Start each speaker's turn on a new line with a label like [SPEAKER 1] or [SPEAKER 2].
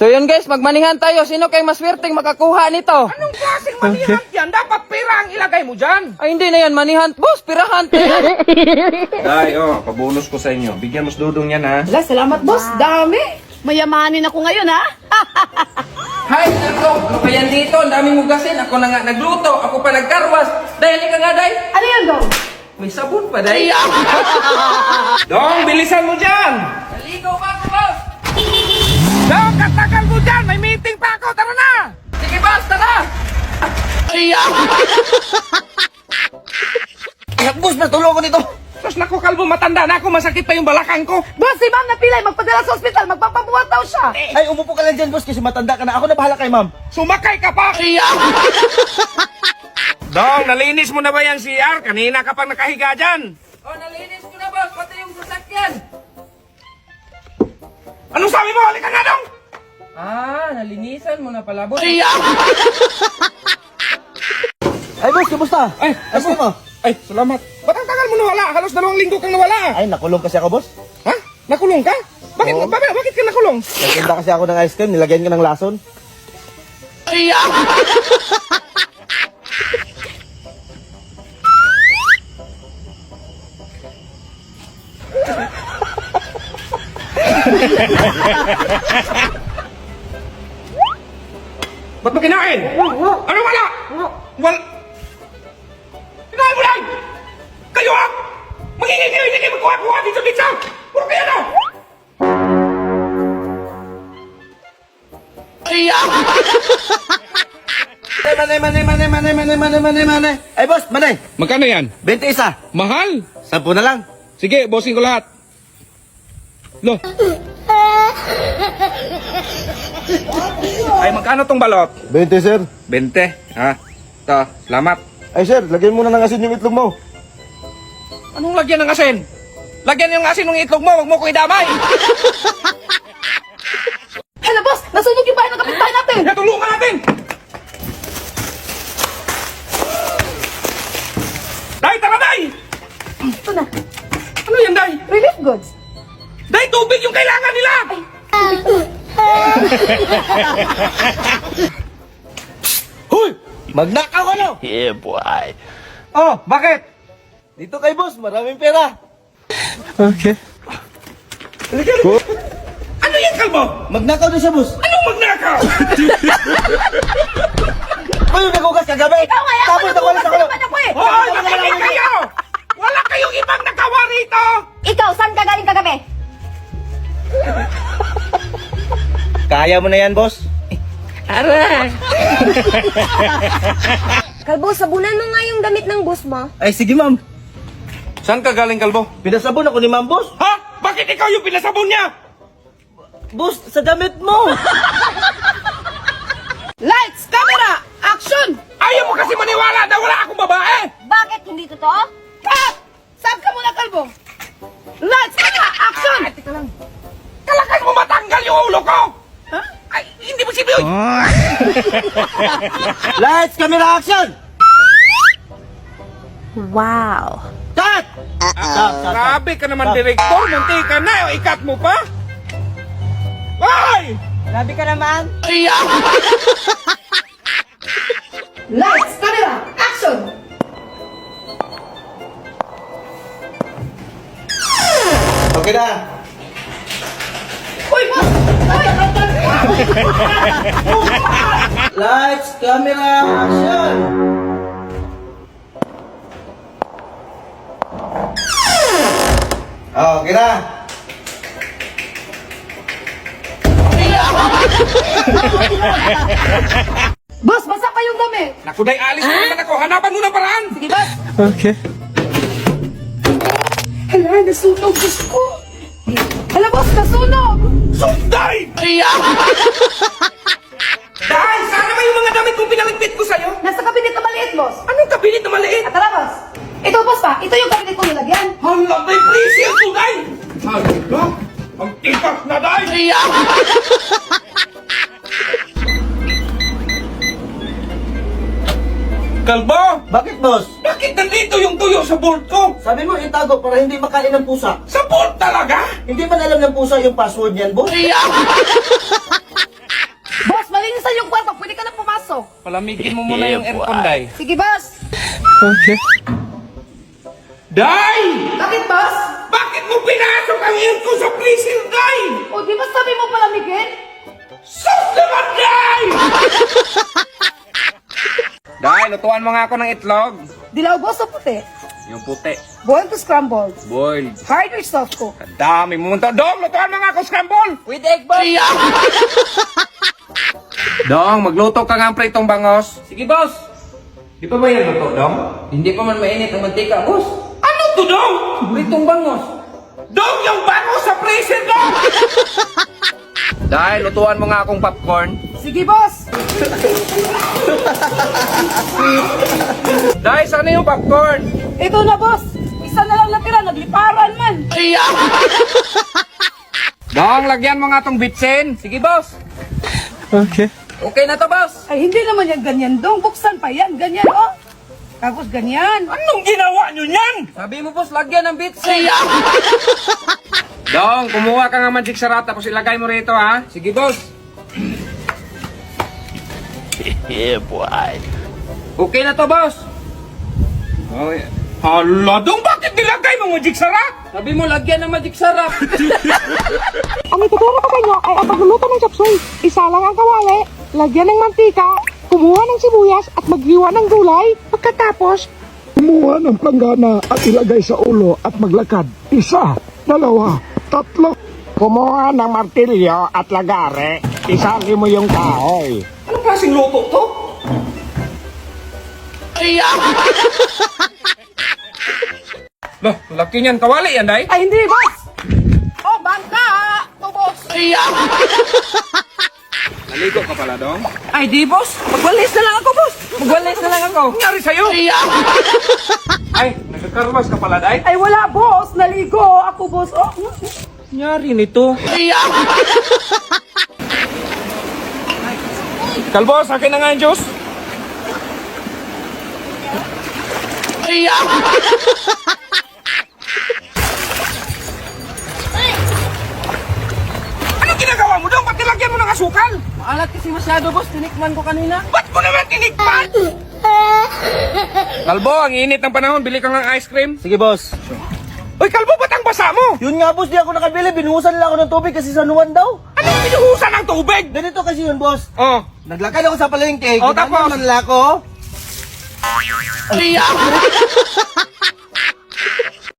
[SPEAKER 1] So yun guys, magmanihan tayo. Sino kay maswerteng makakuha nito?
[SPEAKER 2] Anong klaseng manihan yan? Dapat pera ang ilagay mo dyan.
[SPEAKER 1] Ay hindi na yan, manihan. Boss, pirahan.
[SPEAKER 2] Day, pabonus ko sa inyo. Bigyan mo si Dudong yan, ha?
[SPEAKER 3] Wala, salamat boss. Dami. Mayamanin ako ngayon ha.
[SPEAKER 1] Hi, Nako. Ano ba yan dito? Ang daming hugasin. Ako na nga nagluto. Ako pa nagkarwas. Dahil ka nga, Day.
[SPEAKER 3] Ano yan Dong?
[SPEAKER 1] May sabon pa, Day.
[SPEAKER 2] Dong, bilisan mo dyan.
[SPEAKER 1] Naligaw pa ako, boss.
[SPEAKER 2] Dong, katagal mo dyan. May meeting pa ako. Tara na.
[SPEAKER 1] Sige, boss, tara.
[SPEAKER 4] Boss, natulog ko nito.
[SPEAKER 2] Sus, naku, kalbo, matanda na ako. Masakit pa yung balakang ko.
[SPEAKER 3] Boss, si ma'am napilay. Magpadala sa ospital. Magpapabuhat daw siya.
[SPEAKER 4] Ay, umupo ka lang dyan, boss, kasi matanda ka na. Ako na bahala kay ma'am.
[SPEAKER 2] Sumakay ka pa. Dong, nalinis mo na ba yung CR? Kanina ka pang nakahiga dyan.
[SPEAKER 1] Oh, nalinis ko na, boss. Pati yung sasakyan.
[SPEAKER 2] Anong sabi mo? Halika nga, Dong.
[SPEAKER 1] Ah, nalinisan mo na pala, boss.
[SPEAKER 4] Ay, boss, kumusta?
[SPEAKER 2] Ay,
[SPEAKER 4] Ayos mo?
[SPEAKER 2] Ay, salamat. Ba't ang tagal mo nawala? Halos 2 linggo kang nawala.
[SPEAKER 4] Ay, nakulong kasi ako, boss.
[SPEAKER 2] Ha? Nakulong ka? Bakit,
[SPEAKER 4] Oo.
[SPEAKER 2] bakit ka nakulong?
[SPEAKER 4] Nagtinda kasi ako ng ice cream, nilagyan ka ng lason.
[SPEAKER 2] Ba't mo kinain? Ano wala? Kinain mo lang! Kayo ha? Magiging kayo, hindi kayo magkuha-kuha dito pizza! Puro kayo na!
[SPEAKER 4] Manay. Ay, boss, manay.
[SPEAKER 2] Magkano yan?
[SPEAKER 4] 21.
[SPEAKER 2] Mahal!
[SPEAKER 4] 10 na lang.
[SPEAKER 2] Sige, bossing ko lahat. Lo. Ay, magkano tong balot?
[SPEAKER 4] 20, sir.
[SPEAKER 2] 20. Ha? Ito, salamat.
[SPEAKER 4] Ay, sir, lagyan mo na ng asin yung itlog mo.
[SPEAKER 2] Anong lagyan ng asin? Lagyan yung asin ng itlog mo, wag mo ko idamay!
[SPEAKER 3] Hala boss, nasunog yung bahay ng kapitbahay natin.
[SPEAKER 2] Natulungan natin! Day, tara, Day!
[SPEAKER 3] Ito na.
[SPEAKER 2] Ano yan, Day?
[SPEAKER 3] Relief goods.
[SPEAKER 2] Day, tubig yung kailangan nila!
[SPEAKER 4] Hoy! Magnakaw ka no?
[SPEAKER 2] Oh, bakit?
[SPEAKER 4] Dito kay boss, maraming pera.
[SPEAKER 2] Ano yan, kalbo?
[SPEAKER 4] Magnakaw din siya, boss.
[SPEAKER 2] Anong magnakaw?
[SPEAKER 4] Ba yung nagugas kagabi?
[SPEAKER 3] Ikaw nga yan.
[SPEAKER 4] Tapos nawala sa kulo.
[SPEAKER 3] Ako eh.
[SPEAKER 2] Hoy, makinig kayo! Wala kayong ibang nagawa rito!
[SPEAKER 3] Ikaw, saan ka galing kagabi?
[SPEAKER 4] Kaya mo na yan, boss.
[SPEAKER 5] Kalbo, sabunan mo nga yung damit ng boss mo.
[SPEAKER 4] Ay, sige, ma'am.
[SPEAKER 2] Saan ka galing, kalbo?
[SPEAKER 4] Pinasabon ako ni ma'am, boss.
[SPEAKER 2] Ha? Bakit ikaw yung pinasabon niya?
[SPEAKER 4] Boss, sa damit mo.
[SPEAKER 3] Lights, camera, action!
[SPEAKER 2] Ayaw mo kasi maniwala na wala akong babae!
[SPEAKER 5] Bakit hindi totoo?
[SPEAKER 3] Cut! Saan ka muna, kalbo? Lights, camera, action!
[SPEAKER 2] Kalakan mo matanggal yung ulo ko!
[SPEAKER 3] Ha?
[SPEAKER 2] Ay, hindi mo sibiyoy!
[SPEAKER 4] Lights, camera, action!
[SPEAKER 5] Wow.
[SPEAKER 4] Cut!
[SPEAKER 2] Grabe ka naman, direktor. Munti ka na. Ikat mo pa. Hoy!
[SPEAKER 1] Grabe ka naman.
[SPEAKER 3] Lights, camera, action!
[SPEAKER 4] Okay na.
[SPEAKER 3] Uy, boss! Uy!
[SPEAKER 4] Lights, camera, action! Okay na.
[SPEAKER 3] Boss, basa pa yung damit.
[SPEAKER 2] Naku, day, alis mo naman ako. Hanapan mo ng paraan.
[SPEAKER 3] Sige, boss.
[SPEAKER 4] Okay.
[SPEAKER 3] Hala, nasunog, boss ko. Hala, boss, nasunog.
[SPEAKER 2] Sunday! Day, sana ba yung mga damit kong pinaligpit ko sa'yo?
[SPEAKER 3] Nasa kabinet na maliit, boss.
[SPEAKER 2] Anong kabinet na maliit?
[SPEAKER 3] At tara, boss. Ito, boss pa. Ito yung kabinet ko nilagyan.
[SPEAKER 2] Hala, day, please, yan to, day! Hala, ang tikas na, day! Kalbo!
[SPEAKER 4] Bakit, boss?
[SPEAKER 2] Bakit nandito yung tuyo sa board ko?
[SPEAKER 4] Sabi mo itago para hindi makain ng pusa.
[SPEAKER 2] Sa board talaga?
[SPEAKER 4] Hindi man alam ng pusa yung password niyan, boss?
[SPEAKER 1] palamigin mo muna yung aircon, Day.
[SPEAKER 3] Sige, boss.
[SPEAKER 1] Okay.
[SPEAKER 2] Day!
[SPEAKER 3] Bakit, boss?
[SPEAKER 2] Bakit mo pinasok ang aircon sa freezer, Day?
[SPEAKER 3] O, di ba sabi mo palamigin?
[SPEAKER 2] Sus naman, Day!
[SPEAKER 1] Day, lutuan mo nga ako ng itlog.
[SPEAKER 3] Dilaw, boss, o puti?
[SPEAKER 1] Yung puti.
[SPEAKER 3] Boiled to scrambled.
[SPEAKER 1] Boiled.
[SPEAKER 3] Hard or soft cook?
[SPEAKER 2] Dami mo munta. Dong, lutuan mo nga ako scramble!
[SPEAKER 1] With egg, boss. Dong, magluto ka nga ng pritong bangos. Sige, boss.
[SPEAKER 2] Di pa ba yan luto, Dong?
[SPEAKER 1] Hindi pa man mainit ang mantika, boss.
[SPEAKER 2] Ano to, Dong?
[SPEAKER 1] Pritong bangos.
[SPEAKER 2] Dong, yung bango sa freezer, Dong!
[SPEAKER 1] Day, lutuan mo nga akong popcorn.
[SPEAKER 3] Sige, boss.
[SPEAKER 1] Day, sana yung popcorn?
[SPEAKER 3] Ito na, boss. Isa na lang natira, nagliparan man.
[SPEAKER 1] Dong, lagyan mo nga tong bitsin. Sige, boss.
[SPEAKER 2] Okay.
[SPEAKER 1] Okay na to, boss.
[SPEAKER 3] Ay, hindi naman yan ganyan, dong. Buksan pa yan, ganyan, oh. Tapos ganyan.
[SPEAKER 2] Anong ginawa nyo yan?
[SPEAKER 1] Sabi mo, boss, lagyan ng bitsin. Dong, kumuha ka nga magic sarap tapos ilagay mo rito, ha? Sige, boss.
[SPEAKER 2] Yeah, boy.
[SPEAKER 1] Okay na to, boss.
[SPEAKER 2] Oh, yeah. Hala, Dong, bakit nilagay mo magic sarap?
[SPEAKER 1] Sabi mo, lagyan ng magic sarap.
[SPEAKER 6] Ang ituturo ko sa inyo ay ang pagluluto ng chopsuey. Isa lang ang kawali, lagyan ng mantika, kumuha ng sibuyas at maghiwa ng gulay. Pagkatapos,
[SPEAKER 7] Kumuha ng planggana at ilagay sa ulo at maglakad. Isa, dalawa, tatlo.
[SPEAKER 6] kumuha ng martilyo at lagare. Isali mo yung kahoy.
[SPEAKER 2] Anong klaseng luto to?
[SPEAKER 1] Loh, laki niyan. Kawali yan, Day.
[SPEAKER 3] Ay, hindi, boss. Oh, bangka. To, boss.
[SPEAKER 1] Naligo ka pala, Dong? Ay, di, boss. Magwalis na lang ako, boss. Magwalis na lang ako.
[SPEAKER 2] Nangyari sa'yo?
[SPEAKER 1] Ay, nagkakarwas ka pala, Day.
[SPEAKER 3] Ay, wala, boss. Naligo. Ako, boss. Oh.
[SPEAKER 1] Nangyari nito.
[SPEAKER 2] Kalbo, sa akin na nga yung juice. Anong ginagawa mo, Dong? Ba't nilagyan mo ng asukal?
[SPEAKER 1] Maalat kasi masyado, boss. Tinikman ko kanina.
[SPEAKER 2] Ba't mo naman tinikman?
[SPEAKER 1] Kalbo, ang init ng panahon. Bili ka ng ice cream.
[SPEAKER 4] Sige, boss.
[SPEAKER 2] Uy, Kalbo, ba't ang basa mo?
[SPEAKER 4] Yun nga, boss, di ako nakabili. Binuhusan lang ako ng tubig kasi sanuan daw.
[SPEAKER 2] Anong pinuhusan ng tubig?
[SPEAKER 4] Ganito kasi yun, boss.
[SPEAKER 2] Oh,
[SPEAKER 4] Naglakad ako sa palengke.
[SPEAKER 2] Oh, tapos?
[SPEAKER 4] Ginanong man lang ako.